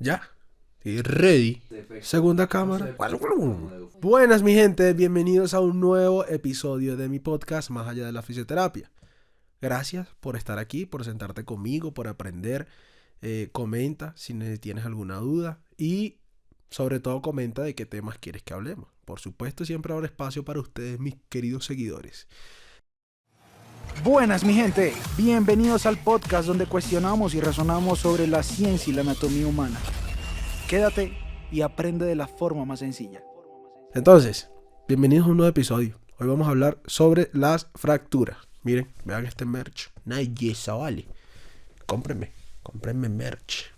Ya, estoy ready. Segunda cámara. Buenas mi gente, bienvenidos a un nuevo episodio de mi podcast Más allá de la fisioterapia. Gracias por estar aquí, por sentarte conmigo, por aprender. Comenta si tienes alguna duda y sobre todo comenta de qué temas quieres que hablemos. Por supuesto siempre habrá espacio para ustedes, mis queridos seguidores. Buenas mi gente, bienvenidos al podcast donde cuestionamos y razonamos sobre la ciencia y la anatomía humana. Quédate y aprende de la forma más sencilla. Entonces, bienvenidos a un nuevo episodio. Hoy vamos a hablar sobre las fracturas. Miren, vean este merch. Nice, vale. Cómprenme merch.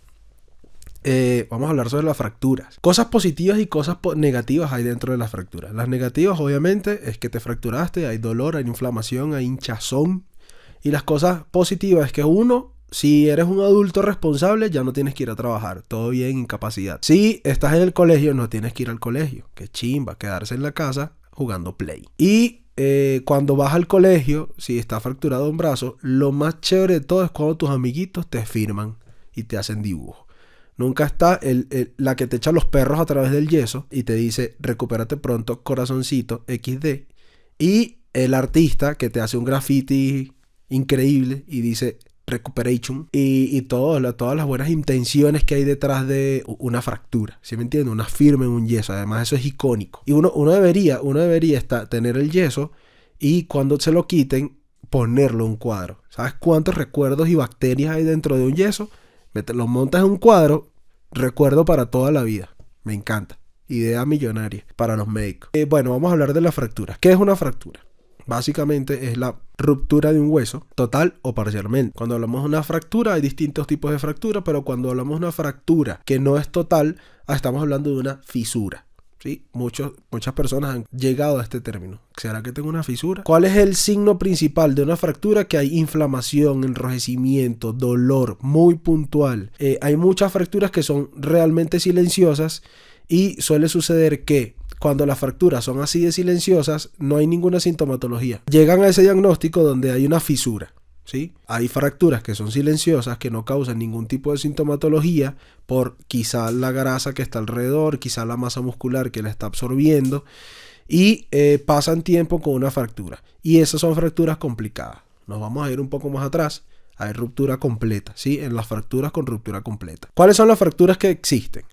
Vamos a hablar sobre las fracturas. Cosas positivas y cosas negativas hay dentro de las fracturas. Las negativas, obviamente, es que te fracturaste, hay dolor, hay inflamación, hay hinchazón. Y las cosas positivas es que uno, si eres un adulto responsable, ya no tienes que ir a trabajar. Todo bien, incapacidad. Si estás en el colegio, no tienes que ir al colegio. Qué chimba, quedarse en la casa jugando Play. Y cuando vas al colegio, si está fracturado un brazo, lo más chévere de todo es cuando tus amiguitos te firman y te hacen dibujo. Nunca está la que te echa los perros a través del yeso y te dice recupérate pronto, corazoncito, XD. Y el artista que te hace un graffiti increíble y dice recuperation. Y todas las buenas intenciones que hay detrás de una fractura. ¿Sí me entiendes? Una firma en un yeso. Además eso es icónico. Y uno debería tener el yeso y cuando se lo quiten ponerlo en un cuadro. ¿Sabes cuántos recuerdos y bacterias hay dentro de un yeso? Lo montas en un cuadro, recuerdo para toda la vida. Me encanta. Idea millonaria para los médicos. Bueno, vamos a hablar de la fractura. ¿Qué es una fractura? Básicamente es la ruptura de un hueso, total o parcialmente. Cuando hablamos de una fractura, hay distintos tipos de fractura, pero cuando hablamos de una fractura que no es total, estamos hablando de una fisura. ¿Sí? Muchas personas han llegado a este término. ¿Será que tengo una fisura? ¿Cuál es el signo principal de una fractura? Que hay inflamación, enrojecimiento, dolor muy puntual. Hay muchas fracturas que son realmente silenciosas y suele suceder que cuando las fracturas son así de silenciosas no hay ninguna sintomatología. Llegan a ese diagnóstico donde hay una fisura. ¿Sí? Hay fracturas que son silenciosas, que no causan ningún tipo de sintomatología por quizá la grasa que está alrededor, quizá la masa muscular que la está absorbiendo y pasan tiempo con una fractura. Y esas son fracturas complicadas. Nos vamos a ir un poco más atrás. Hay ruptura completa, ¿sí? En las fracturas con ruptura completa. ¿Cuáles son las fracturas que existen?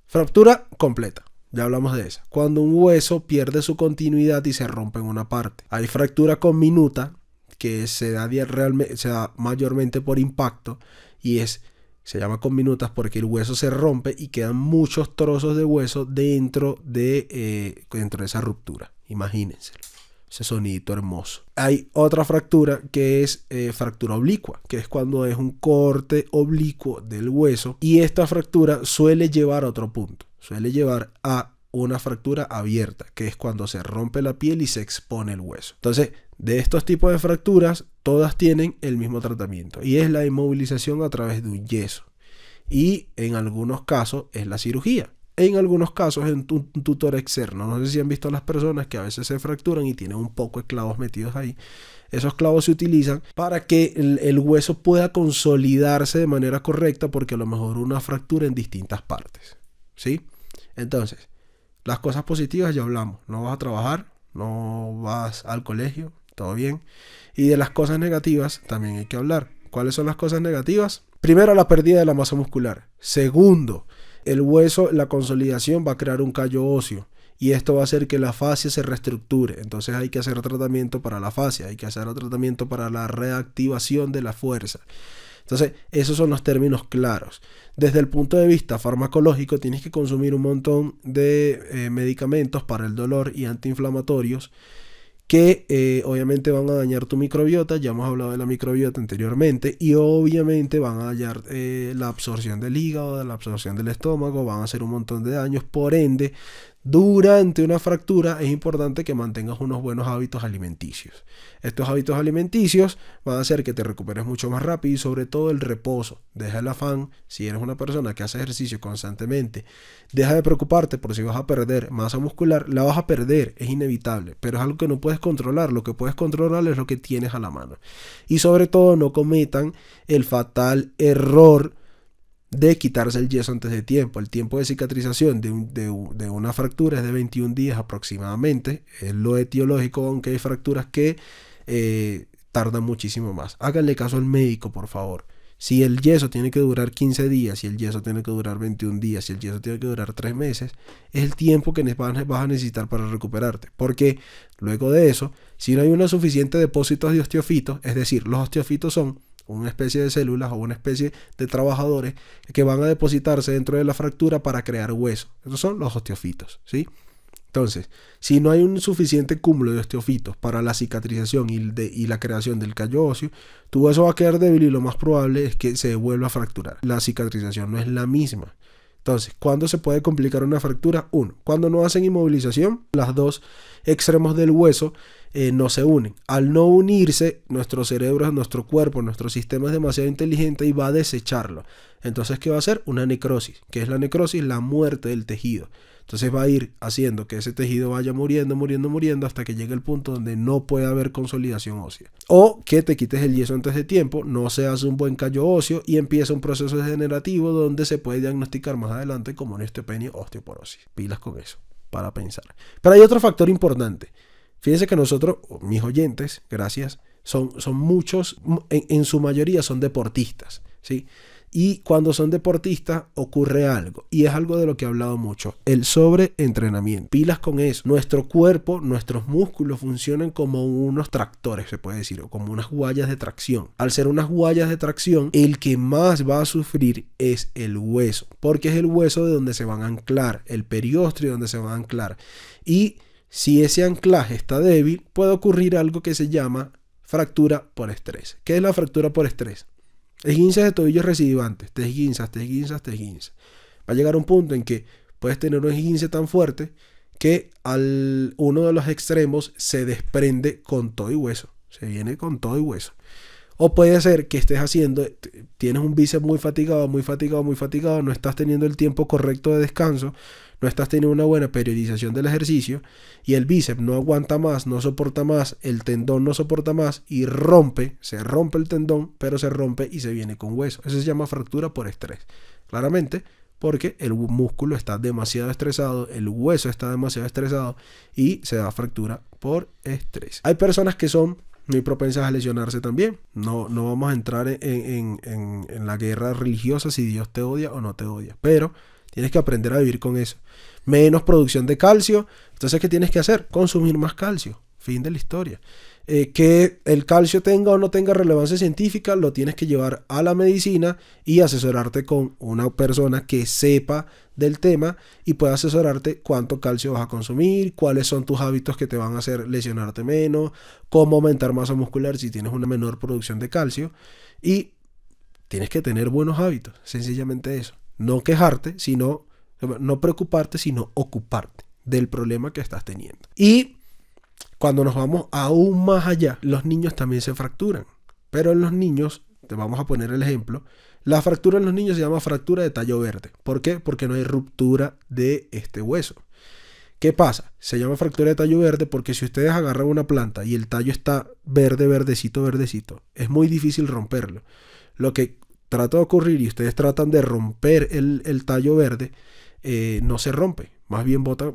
Fractura completa. Ya hablamos de esa. Cuando un hueso pierde su continuidad y se rompe en una parte. Hay fractura conminuta, que se da mayormente por impacto y se llama conminutas porque el hueso se rompe y quedan muchos trozos de hueso dentro de esa ruptura. Imagínense ese sonidito hermoso. Hay otra fractura que es fractura oblicua, que es cuando es un corte oblicuo del hueso y esta fractura suele llevar a otro punto, suele llevar a una fractura abierta, que es cuando se rompe la piel y se expone el hueso. Entonces, de estos tipos de fracturas, todas tienen el mismo tratamiento y es la inmovilización a través de un yeso. Y en algunos casos es la cirugía. En algunos casos es un tutor externo. No sé si han visto a las personas que a veces se fracturan y tienen un poco de clavos metidos ahí. Esos clavos se utilizan para que el hueso pueda consolidarse de manera correcta porque a lo mejor una fractura en distintas partes. ¿Sí? Entonces, las cosas positivas ya hablamos. No vas a trabajar, no vas al colegio, todo bien. Y de las cosas negativas también hay que hablar. ¿Cuáles son las cosas negativas? Primero, la pérdida de la masa muscular. Segundo, el hueso, la consolidación va a crear un callo óseo. Y esto va a hacer que la fascia se reestructure. Entonces hay que hacer tratamiento para la fascia. Hay que hacer tratamiento para la reactivación de la fuerza. Entonces, esos son los términos claros. Desde el punto de vista farmacológico, tienes que consumir un montón de medicamentos para el dolor y antiinflamatorios que obviamente van a dañar tu microbiota. Ya hemos hablado de la microbiota anteriormente y obviamente van a dañar la absorción del hígado, la absorción del estómago, van a hacer un montón de daños. Por ende, durante una fractura es importante que mantengas unos buenos hábitos alimenticios. Estos hábitos alimenticios van a hacer que te recuperes mucho más rápido y sobre todo el reposo. Deja el afán. Si eres una persona que hace ejercicio constantemente, deja de preocuparte por si vas a perder masa muscular. La vas a perder, es inevitable, pero es algo que no puedes controlar. Lo que puedes controlar es lo que tienes a la mano. Y sobre todo no cometan el fatal error de quitarse el yeso antes de tiempo. El tiempo de cicatrización de una fractura es de 21 días aproximadamente. Es lo etiológico, aunque hay fracturas que tardan muchísimo más. Háganle caso al médico, por favor. Si el yeso tiene que durar 15 días, si el yeso tiene que durar 21 días, si el yeso tiene que durar 3 meses, es el tiempo que vas a necesitar para recuperarte. Porque luego de eso, si no hay un suficiente depósito de osteofitos, es decir, los osteofitos son una especie de células o una especie de trabajadores que van a depositarse dentro de la fractura para crear hueso. Esos son los osteofitos, ¿sí? Entonces, si no hay un suficiente cúmulo de osteofitos para la cicatrización y la creación del callo óseo, tu hueso va a quedar débil y lo más probable es que se vuelva a fracturar. La cicatrización no es la misma. Entonces, ¿cuándo se puede complicar una fractura? Cuando no hacen inmovilización, los dos extremos del hueso no se unen. Al no unirse, nuestro cerebro, nuestro cuerpo, nuestro sistema es demasiado inteligente y va a desecharlo. Entonces, ¿qué va a hacer? Una necrosis. ¿Qué es la necrosis? La muerte del tejido. Entonces va a ir haciendo que ese tejido vaya muriendo hasta que llegue el punto donde no puede haber consolidación ósea. O que te quites el yeso antes de tiempo, no se hace un buen callo óseo y empieza un proceso degenerativo donde se puede diagnosticar más adelante como una osteopenia o osteoporosis. Pilas con eso, para pensar. Pero hay otro factor importante. Fíjense que nosotros, mis oyentes, gracias, son muchos, en su mayoría son deportistas, ¿sí? Y cuando son deportistas ocurre algo, y es algo de lo que he hablado mucho, el sobreentrenamiento. Pilas con eso. Nuestro cuerpo, nuestros músculos funcionan como unos tractores, se puede decir, o como unas guayas de tracción. Al ser unas guayas de tracción, el que más va a sufrir es el hueso, porque es el hueso de donde se van a anclar, el periósteo donde se van a anclar. Y si ese anclaje está débil, puede ocurrir algo que se llama fractura por estrés. ¿Qué es la fractura por estrés? Esguinces de tobillos recidivantes, te esguinzas. Va a llegar un punto en que puedes tener un esguince tan fuerte que uno de los extremos se desprende con todo y hueso. Se viene con todo y hueso. O puede ser que tienes un bíceps muy fatigado, no estás teniendo el tiempo correcto de descanso, no estás teniendo una buena periodización del ejercicio y el bíceps no aguanta más, no soporta más, el tendón no soporta más y se rompe el tendón, pero se rompe y se viene con hueso. Eso se llama fractura por estrés. Claramente porque el músculo está demasiado estresado, el hueso está demasiado estresado y se da fractura por estrés. Hay personas que son muy propensas a lesionarse también. No vamos a entrar en la guerra religiosa si Dios te odia o no te odia, pero tienes que aprender a vivir con eso. Menos producción de calcio. Entonces, ¿qué tienes que hacer? Consumir más calcio. Fin de la historia. Que el calcio tenga o no tenga relevancia científica, lo tienes que llevar a la medicina y asesorarte con una persona que sepa del tema y pueda asesorarte cuánto calcio vas a consumir, cuáles son tus hábitos que te van a hacer lesionarte menos, cómo aumentar masa muscular si tienes una menor producción de calcio. Y tienes que tener buenos hábitos, sencillamente eso. No quejarte, no preocuparte, sino ocuparte del problema que estás teniendo. Y cuando nos vamos aún más allá, los niños también se fracturan. Pero en los niños, te vamos a poner el ejemplo, la fractura en los niños se llama fractura de tallo verde. ¿Por qué? Porque no hay ruptura de este hueso. ¿Qué pasa? Se llama fractura de tallo verde porque si ustedes agarran una planta y el tallo está verdecito, es muy difícil romperlo. Lo que trata de ocurrir y ustedes tratan de romper el tallo verde, no se rompe. Más bien bota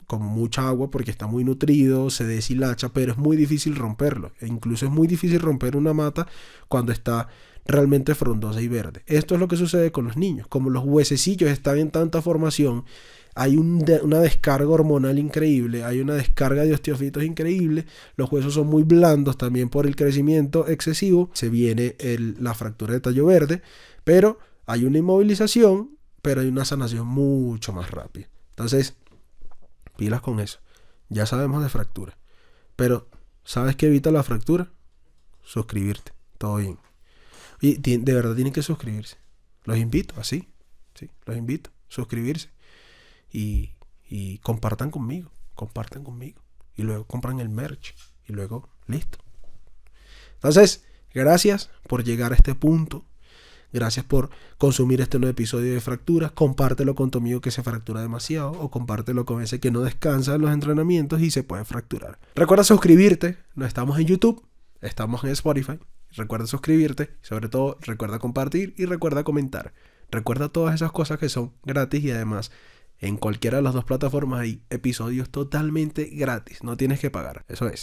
como mucha agua porque está muy nutrido, se deshilacha, pero es muy difícil romperlo. E incluso es muy difícil romper una mata cuando está realmente frondosa y verde. Esto es lo que sucede con los niños. Como los huesecillos están en tanta formación, hay una descarga hormonal increíble, hay una descarga de osteofitos increíble, los huesos son muy blandos también por el crecimiento excesivo, se viene la fractura de tallo verde, pero hay una inmovilización, pero hay una sanación mucho más rápida. Entonces, pilas con eso. Ya sabemos de fractura. Pero, ¿sabes qué evita la fractura? Suscribirte. Todo bien. Y de verdad tienen que suscribirse. Los invito, así. Sí, los invito. Suscribirse. Y compartan conmigo. Y luego compran el merch. Y luego, listo. Entonces, gracias por llegar a este punto. Gracias por consumir este nuevo episodio de Fracturas. Compártelo con tu amigo que se fractura demasiado o compártelo con ese que no descansa en los entrenamientos y se puede fracturar. Recuerda suscribirte. No estamos en YouTube, estamos en Spotify. Recuerda suscribirte. Sobre todo, recuerda compartir y recuerda comentar. Recuerda todas esas cosas que son gratis y además en cualquiera de las dos plataformas hay episodios totalmente gratis. No tienes que pagar. Eso es